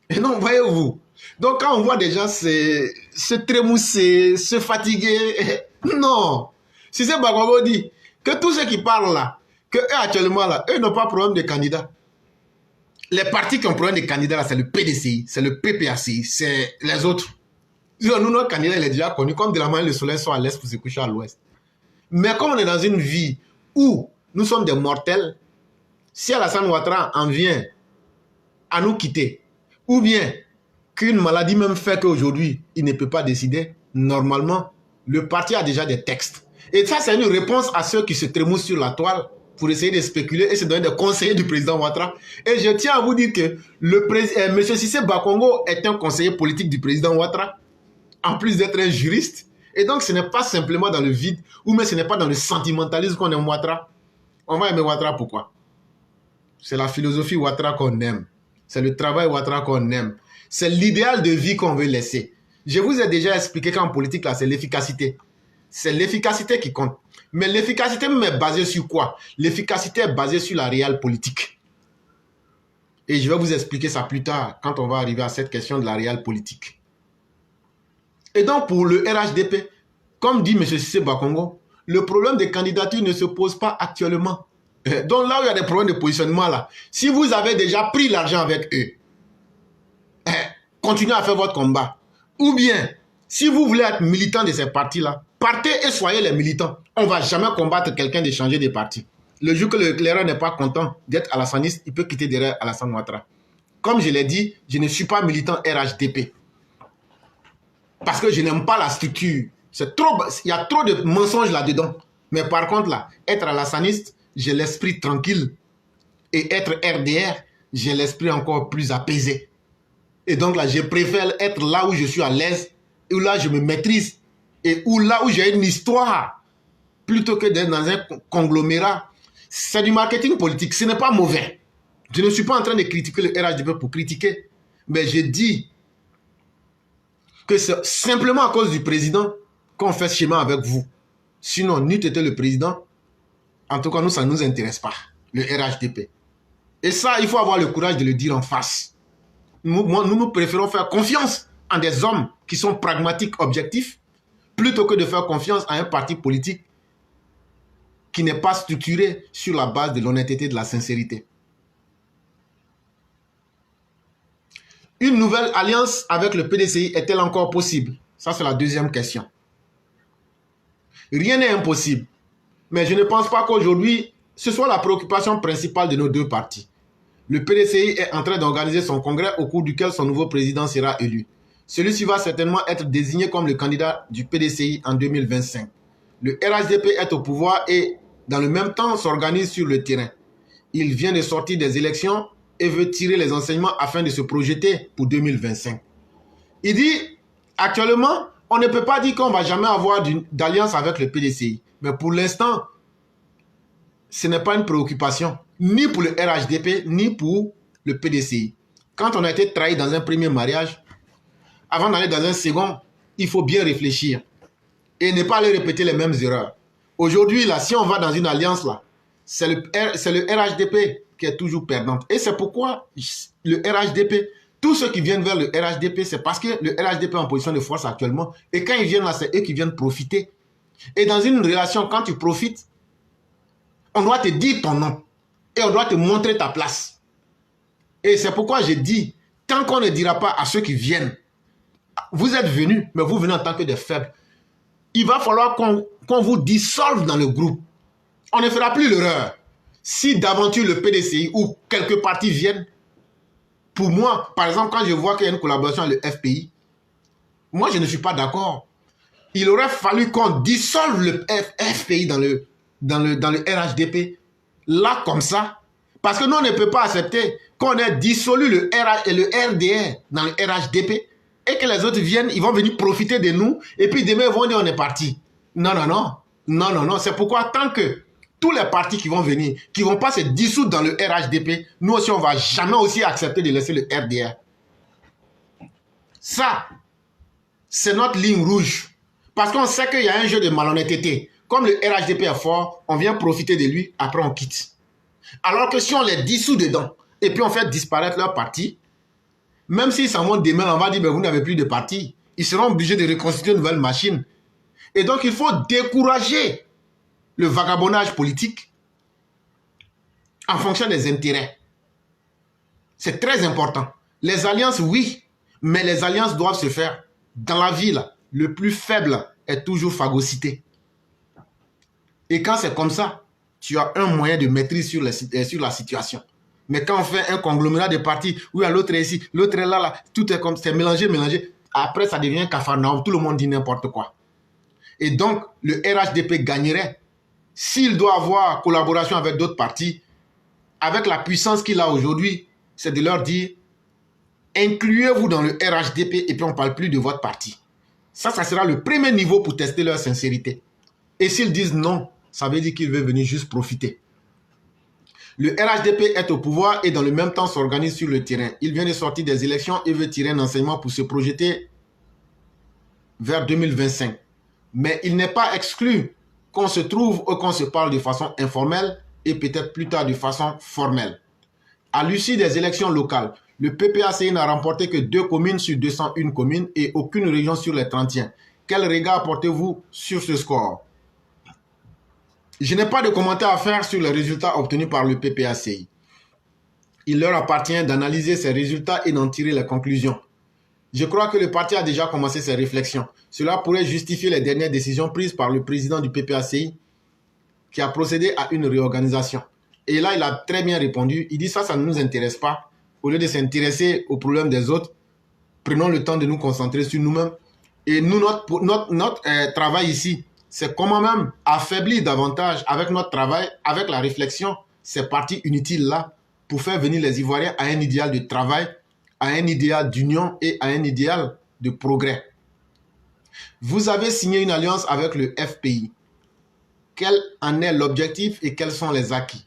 Et non, voyez-vous. Donc quand on voit des gens se trémousser, se fatiguer, non. Si c'est Bakongo dit que tous ceux qui parlent là, que eux actuellement là, eux n'ont pas de problème de candidats. Les partis qui ont problème de candidats là, c'est le PDCI, c'est le PPACI, c'est les autres. Nous, notre candidat, il est déjà connu, comme de la manière le soleil sort à l'est pour se coucher à l'ouest. Mais comme on est dans une vie où nous sommes des mortels, si Alassane Ouattara en vient à nous quitter, ou bien qu'une maladie même fait qu'aujourd'hui, il ne peut pas décider, normalement, le parti a déjà des textes. Et ça, c'est une réponse à ceux qui se trémoussent sur la toile pour essayer de spéculer et se donner des conseillers du président Ouattara. Et je tiens à vous dire que M. Cissé Bakongo est un conseiller politique du président Ouattara, en plus d'être un juriste. Et donc, ce n'est pas simplement dans le vide, ou même ce n'est pas dans le sentimentalisme qu'on aime Ouattara. On va aimer Ouattara pourquoi? C'est la philosophie Ouattara qu'on aime. C'est le travail Ouattara qu'on aime. C'est l'idéal de vie qu'on veut laisser. Je vous ai déjà expliqué qu'en politique, là, c'est l'efficacité. C'est l'efficacité qui compte. Mais l'efficacité même est basée sur quoi? L'efficacité est basée sur la réelle politique. Et je vais vous expliquer ça plus tard, quand on va arriver à cette question de la réelle politique. Et donc, pour le RHDP, comme dit M. Cissé Bakongo, le problème des candidatures ne se pose pas actuellement. Donc là où il y a des problèmes de positionnement, là, si vous avez déjà pris l'argent avec eux, continuez à faire votre combat. Ou bien, si vous voulez être militant de ces partis-là, partez et soyez les militants. On ne va jamais combattre quelqu'un de changer de parti. Le jour que l'électeur n'est pas content d'être alassaniste, il peut quitter derrière Alassane Ouattara. Comme je l'ai dit, je ne suis pas militant RHDP. Parce que je n'aime pas la structure. Il y a trop de mensonges là-dedans. Mais par contre, là, être alassaniste, j'ai l'esprit tranquille. Et être RDR, j'ai l'esprit encore plus apaisé. Et donc là, je préfère être là où je suis à l'aise, où là je me maîtrise, et là où j'ai une histoire, plutôt que d'être dans un conglomérat. C'est du marketing politique, ce n'est pas mauvais. Je ne suis pas en train de critiquer le RHDP pour critiquer, mais je dis que c'est simplement à cause du président qu'on fait ce schéma avec vous. Sinon, n'eût été le président, en tout cas, nous, ça ne nous intéresse pas, le RHDP. Et ça, il faut avoir le courage de le dire en face. Nous préférons faire confiance en des hommes qui sont pragmatiques, objectifs, plutôt que de faire confiance à un parti politique qui n'est pas structuré sur la base de l'honnêteté et de la sincérité. Une nouvelle alliance avec le PDCI est-elle encore possible? Ça, c'est la deuxième question. Rien n'est impossible. Mais je ne pense pas qu'aujourd'hui, ce soit la préoccupation principale de nos deux partis. Le PDCI est en train d'organiser son congrès au cours duquel son nouveau président sera élu. Celui-ci va certainement être désigné comme le candidat du PDCI en 2025. Le RHDP est au pouvoir et, dans le même temps, s'organise sur le terrain. Il vient de sortir des élections et veut tirer les enseignements afin de se projeter pour 2025. Il dit, actuellement, on ne peut pas dire qu'on ne va jamais avoir d'alliance avec le PDCI. Mais pour l'instant, ce n'est pas une préoccupation, ni pour le RHDP, ni pour le PDCI. Quand on a été trahi dans un premier mariage, avant d'aller dans un second, il faut bien réfléchir et ne pas aller répéter les mêmes erreurs. Aujourd'hui, là, si on va dans une alliance, là, c'est le RHDP qui est toujours perdante. Et c'est pourquoi le RHDP, tous ceux qui viennent vers le RHDP, c'est parce que le RHDP est en position de force actuellement. Et quand ils viennent là, c'est eux qui viennent profiter. Et dans une relation, quand tu profites, on doit te dire ton nom. Et on doit te montrer ta place. Et c'est pourquoi je dis, tant qu'on ne dira pas à ceux qui viennent, vous êtes venus, mais vous venez en tant que des faibles, il va falloir qu'on vous dissolve dans le groupe. On ne fera plus l'erreur. Si d'aventure le PDCI ou quelques partis viennent, pour moi, par exemple, quand je vois qu'il y a une collaboration avec le FPI, moi je ne suis pas d'accord. Il aurait fallu qu'on dissolve le FPI dans le RHDP, là comme ça, parce que nous on ne peut pas accepter qu'on ait dissolu le RDR dans le RHDP et que les autres viennent, ils vont venir profiter de nous et puis demain ils vont dire on est parti. Non, non, non, non, non, non, c'est pourquoi tant que tous les partis qui vont venir, qui ne vont pas se dissoudre dans le RHDP, nous aussi on ne va jamais aussi accepter de laisser le RDR. Ça, c'est notre ligne rouge. Parce qu'on sait qu'il y a un jeu de malhonnêteté. Comme le RHDP est fort, on vient profiter de lui, après on quitte. Alors que si on les dissout dedans, et puis on fait disparaître leur parti, même s'ils s'en vont demain, on va dire, ben, vous n'avez plus de parti. Ils seront obligés de reconstituer une nouvelle machine. Et donc il faut décourager le vagabondage politique en fonction des intérêts. C'est très important. Les alliances, oui, mais les alliances doivent se faire dans la vie, là. Le plus faible est toujours phagocyté. Et quand c'est comme ça, tu as un moyen de maîtrise sur la situation. Mais quand on fait un conglomérat de partis, où l'autre est ici, l'autre est là, tout est comme c'est mélangé, mélangé. Après, ça devient Capharnaüm, tout le monde dit n'importe quoi. Et donc, le RHDP gagnerait s'il doit avoir collaboration avec d'autres partis, avec la puissance qu'il a aujourd'hui, c'est de leur dire, incluez-vous dans le RHDP et puis on ne parle plus de votre parti. Ça sera le premier niveau pour tester leur sincérité. Et s'ils disent non, ça veut dire qu'ils veulent venir juste profiter. Le RHDP est au pouvoir et dans le même temps s'organise sur le terrain. Il vient de sortir des élections et veut tirer un enseignement pour se projeter vers 2025. Mais il n'est pas exclu qu'on se trouve ou qu'on se parle de façon informelle et peut-être plus tard de façon formelle. À l'issue des élections locales, le PPACI n'a remporté que 2 communes sur 201 communes et aucune région sur les 31. Quel regard portez-vous sur ce score? Je n'ai pas de commentaires à faire sur les résultats obtenus par le PPACI. Il leur appartient d'analyser ces résultats et d'en tirer les conclusions. Je crois que le parti a déjà commencé ses réflexions. Cela pourrait justifier les dernières décisions prises par le président du PPACI qui a procédé à une réorganisation. Et là, il a très bien répondu. Il dit ça ne nous intéresse pas. au lieu de s'intéresser aux problèmes des autres, prenons le temps de nous concentrer sur nous-mêmes. Et nous, notre travail ici, c'est comment même affaiblir davantage avec notre travail, avec la réflexion, ces parties inutiles-là, pour faire venir les Ivoiriens à un idéal de travail, à un idéal d'union et à un idéal de progrès. Vous avez signé une alliance avec le FPI. Quel en est l'objectif et quels sont les acquis?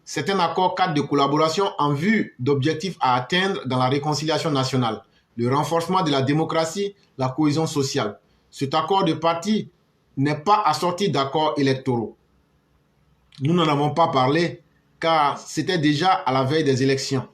C'est un accord cadre de collaboration en vue d'objectifs à atteindre dans la réconciliation nationale, le renforcement de la démocratie, la cohésion sociale. Cet accord de parti n'est pas assorti d'accords électoraux. Nous n'en avons pas parlé car c'était déjà à la veille des élections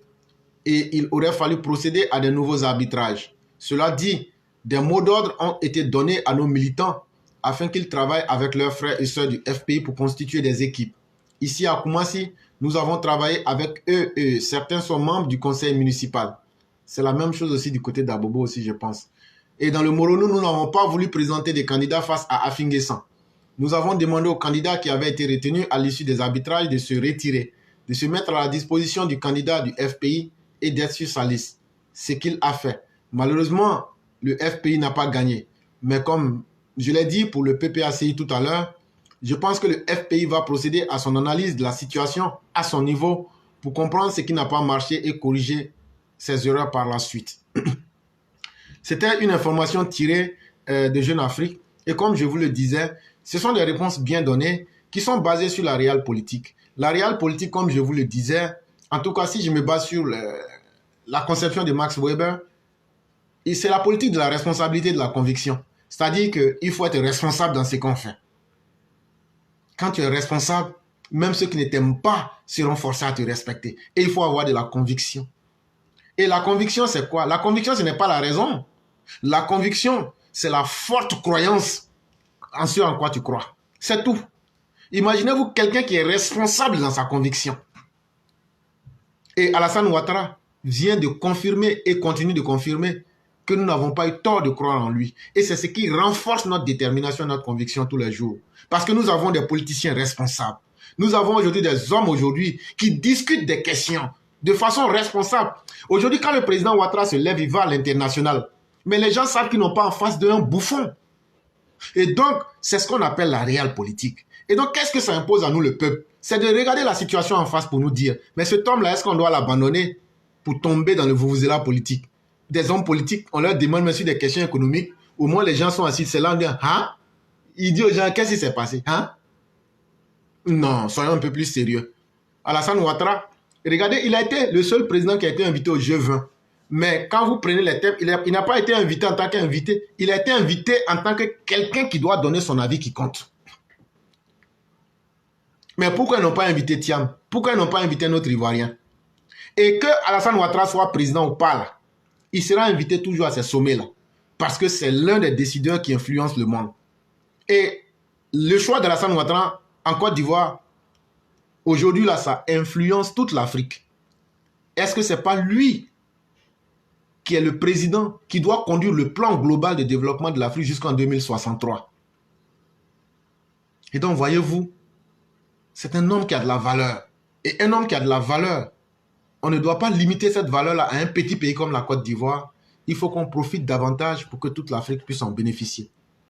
et il aurait fallu procéder à de nouveaux arbitrages. Cela dit, des mots d'ordre ont été donnés à nos militants afin qu'ils travaillent avec leurs frères et sœurs du FPI pour constituer des équipes. Ici à Koumassi, nous avons travaillé avec eux et certains sont membres du conseil municipal. C'est la même chose aussi du côté d'Abobo aussi, je pense. Et dans le Moronou, nous n'avons pas voulu présenter des candidats face à Afinguessan. Nous avons demandé aux candidats qui avaient été retenus à l'issue des arbitrages de se retirer, de se mettre à la disposition du candidat du FPI et d'être sur sa liste. Ce qu'il a fait. Malheureusement, le FPI n'a pas gagné. Mais comme je l'ai dit pour le PPACI tout à l'heure, je pense que le FPI va procéder à son analyse de la situation à son niveau pour comprendre ce qui n'a pas marché et corriger ses erreurs par la suite. C'était une information tirée de Jeune Afrique. Et comme je vous le disais, ce sont des réponses bien données qui sont basées sur la réelle politique. La réelle politique, comme je vous le disais, en tout cas si je me base sur la conception de Max Weber, c'est la politique de la responsabilité et de la conviction. C'est-à-dire qu'il faut être responsable dans ce qu'on fait. Quand tu es responsable, même ceux qui ne t'aiment pas seront forcés à te respecter. Et il faut avoir de la conviction. Et la conviction, c'est quoi? La conviction, ce n'est pas la raison. La conviction, c'est la forte croyance en ce en quoi tu crois. C'est tout. Imaginez-vous quelqu'un qui est responsable dans sa conviction. Et Alassane Ouattara vient de confirmer et continue de confirmer que nous n'avons pas eu tort de croire en lui. Et c'est ce qui renforce notre détermination, notre conviction tous les jours. Parce que nous avons des politiciens responsables. Nous avons aujourd'hui des hommes qui discutent des questions de façon responsable. Aujourd'hui, quand le président Ouattara se lève, il va à l'international. Mais les gens savent qu'ils n'ont pas en face d'eux un bouffon. Et donc, c'est ce qu'on appelle la réelle politique. Et donc, qu'est-ce que ça impose à nous, le peuple? C'est de regarder la situation en face pour nous dire, mais cet homme-là, est-ce qu'on doit l'abandonner pour tomber dans le vuvuzela politique? Des hommes politiques, on leur demande même sur des questions économiques, au moins les gens sont assis, c'est là, on dit, hein? Il dit aux gens, qu'est-ce qui s'est passé? Hein? Non, soyons un peu plus sérieux. Alassane Ouattara, regardez, il a été le seul président qui a été invité au G20. Mais quand vous prenez les thèmes, il n'a pas été invité en tant qu'invité, il a été invité en tant que quelqu'un qui doit donner son avis qui compte. Mais pourquoi ils n'ont pas invité Thiam? Pourquoi ils n'ont pas invité notre Ivoirien? Et que Alassane Ouattara soit président ou pas, là, il sera invité toujours à ces sommets-là. Parce que c'est l'un des décideurs qui influence le monde. Et le choix d'Alassane Ouattara en Côte d'Ivoire, aujourd'hui, là, ça influence toute l'Afrique. Est-ce que ce n'est pas lui qui est le président qui doit conduire le plan global de développement de l'Afrique jusqu'en 2063? Et donc, voyez-vous, c'est un homme qui a de la valeur. Et un homme qui a de la valeur, on ne doit pas limiter cette valeur-là à un petit pays comme la Côte d'Ivoire. Il faut qu'on profite davantage pour que toute l'Afrique puisse en bénéficier.